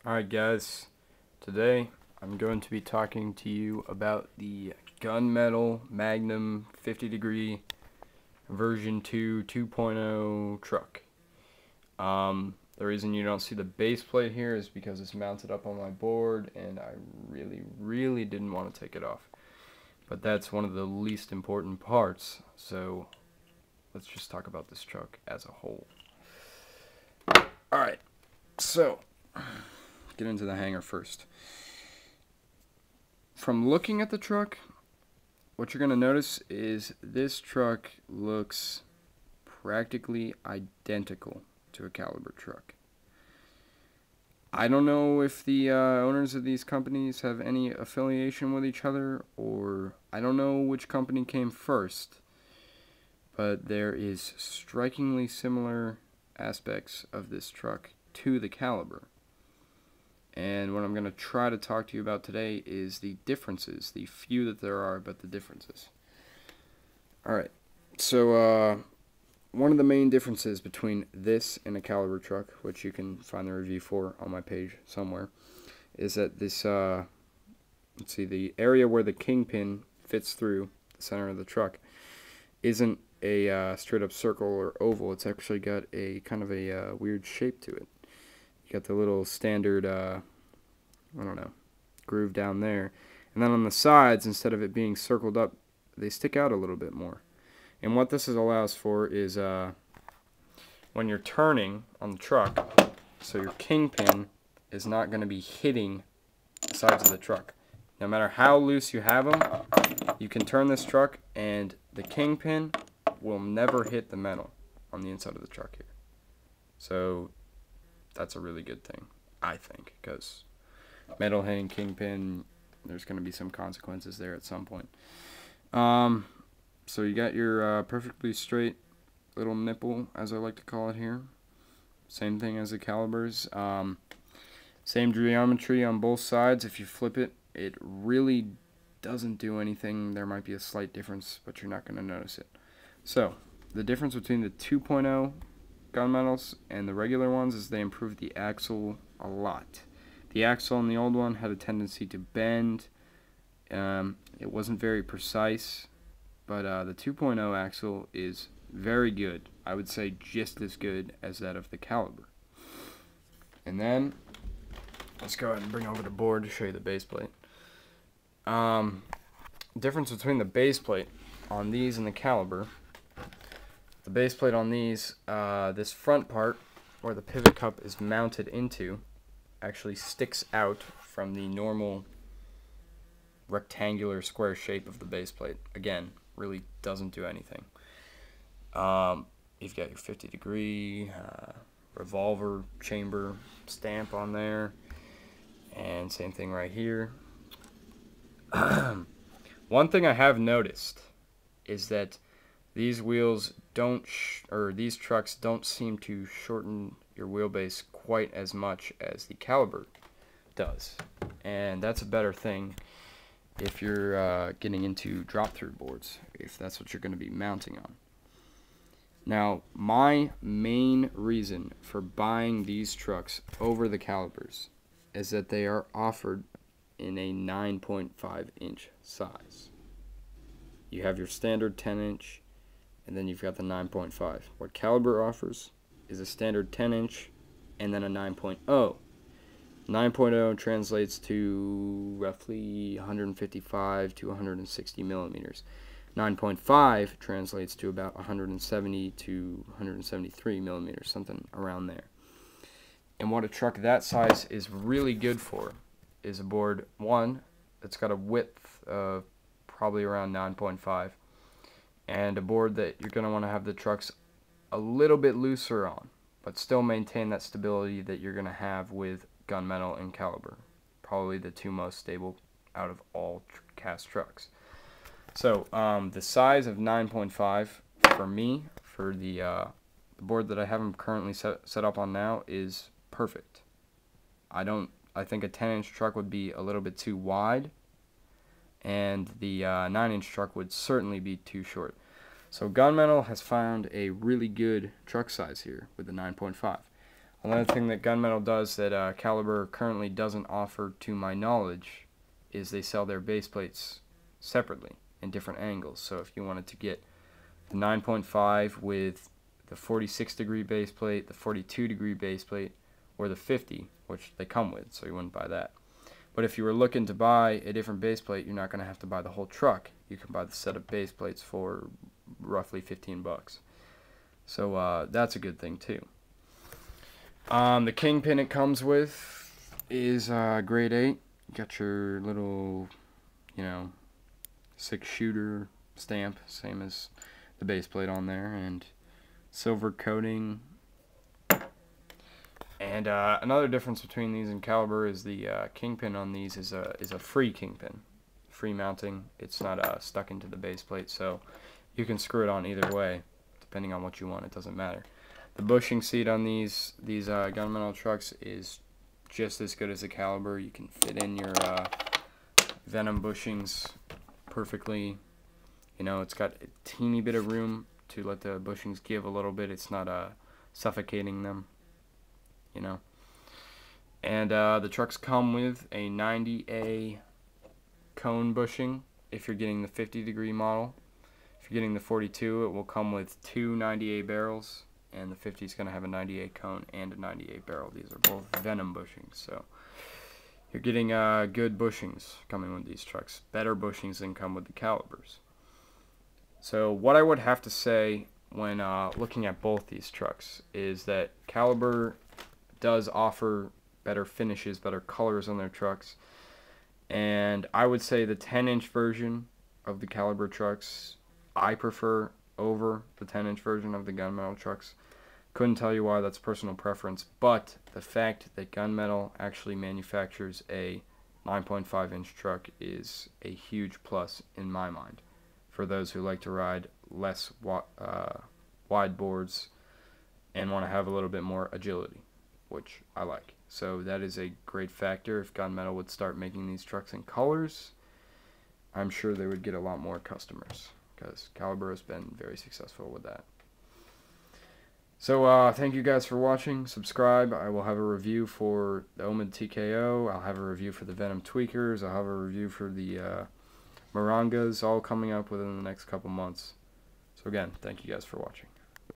Alright guys, today I'm going to be talking to you about the Gunmetal Magnum 50 degree version 2 2.0 truck. The reason you don't see the base plate here is because it's mounted up on my board and I really didn't want to take it off. But that's one of the least important parts, so let's just talk about this truck as a whole. Alright, so get into the hanger first. From looking at the truck, what you're going to notice is this truck looks practically identical to a Caliber truck. I don't know if the owners of these companies have any affiliation with each other, or I don't know which company came first, but there is strikingly similar aspects of this truck to the Caliber. And what I'm going to try to talk to you about today is the differences, the few that there are, but the differences. Alright, so one of the main differences between this and a Caliber truck, which you can find the review for on my page somewhere, is that this, let's see, the area where the kingpin fits through the center of the truck isn't a straight up circle or oval. It's actually got a kind of a weird shape to it. You got the little standard, I don't know, groove down there. And then on the sides, instead of it being circled up, they stick out a little bit more. And what this allows for is when you're turning on the truck, so your kingpin is not going to be hitting the sides of the truck. No matter how loose you have them, you can turn this truck and the kingpin will never hit the metal on the inside of the truck here. So that's a really good thing, I think, because metal hitting kingpin, there's going to be some consequences there at some point. So you got your perfectly straight little nipple, as I like to call it here. Same thing as the Calibers. Same geometry on both sides. If you flip it, it really doesn't do anything. There might be a slight difference, but you're not going to notice it. So the difference between the 2.0 gunmetals and the regular ones is they improved the axle a lot. The axle on the old one had a tendency to bend. It wasn't very precise, but the 2.0 axle is very good. I would say just as good as that of the Caliber. And then let's go ahead and bring over the board to show you the base plate. Difference between the base plate on these and the Caliber. The base plate on these, this front part where the pivot cup is mounted into actually sticks out from the normal rectangular square shape of the base plate. Again, really doesn't do anything. You've got your 50 degree revolver chamber stamp on there, and same thing right here. One thing I have noticed is that these wheels these trucks don't seem to shorten your wheelbase quite as much as the Caliber does, and that's a better thing if you're getting into drop-through boards, if that's what you're going to be mounting on. Now, my main reason for buying these trucks over the Calibers is that they are offered in a 9.5 inch size. You have your standard 10 inch, and then you've got the 9.5. What Caliber offers is a standard 10 inch and then a 9.0. 9.0 translates to roughly 155 to 160 millimeters. 9.5 translates to about 170 to 173 millimeters, something around there. And what a truck that size is really good for is a board, one, that's got a width of probably around 9.5, and a board that you're going to want to have the trucks a little bit looser on, but still maintain that stability that you're going to have with Gunmetal and Caliber. Probably the two most stable out of all cast trucks. So the size of 9.5 for me, for the board that I have them currently set up on now, is perfect. I think a 10-inch truck would be a little bit too wide, and the 9-inch truck would certainly be too short. So Gunmetal has found a really good truck size here with the 9.5. Another thing that Gunmetal does that Caliber currently doesn't offer, to my knowledge, is they sell their base plates separately in different angles. So if you wanted to get the 9.5 with the 46 degree base plate, the 42 degree base plate, or the 50, which they come with, so you wouldn't buy that. But if you were looking to buy a different base plate, you're not going to have to buy the whole truck. You can buy the set of base plates for roughly 15 bucks. So that's a good thing too. The kingpin it comes with is grade 8. You got your little, 6-shooter stamp, same as the base plate on there, and silver coating. And another difference between these and Caliber is the kingpin on these is a free kingpin, free mounting. It's not stuck into the base plate, so you can screw it on either way, depending on what you want. It doesn't matter. The bushing seat on these Gunmetal trucks is just as good as the Caliber. You can fit in your Venom bushings perfectly. It's got a teeny bit of room to let the bushings give a little bit. It's not suffocating them. And the trucks come with a 90A cone bushing if you're getting the 50 degree model. If you're getting the 42, it will come with 2 90A barrels, and the 50 is going to have a 90A cone and a 90A barrel. These are both Venom bushings, so you're getting good bushings coming with these trucks, better bushings than come with the Calibers. So what I would have to say when looking at both these trucks is that Caliber does offer better finishes, better colors on their trucks, and I would say the 10-inch version of the Caliber trucks I prefer over the 10-inch version of the Gunmetal trucks. Couldn't tell you why, that's personal preference, but the fact that Gunmetal actually manufactures a 9.5-inch truck is a huge plus in my mind for those who like to ride less wide boards and want to have a little bit more agility, which I like. So that is a great factor. If Gunmetal would start making these trucks in colors, I'm sure they would get a lot more customers, because Caliber has been very successful with that. So thank you guys for watching. Subscribe. I will have a review for the Omid TKO. I'll have a review for the Venom Tweakers. I'll have a review for the Morangas, all coming up within the next couple months. So again, thank you guys for watching.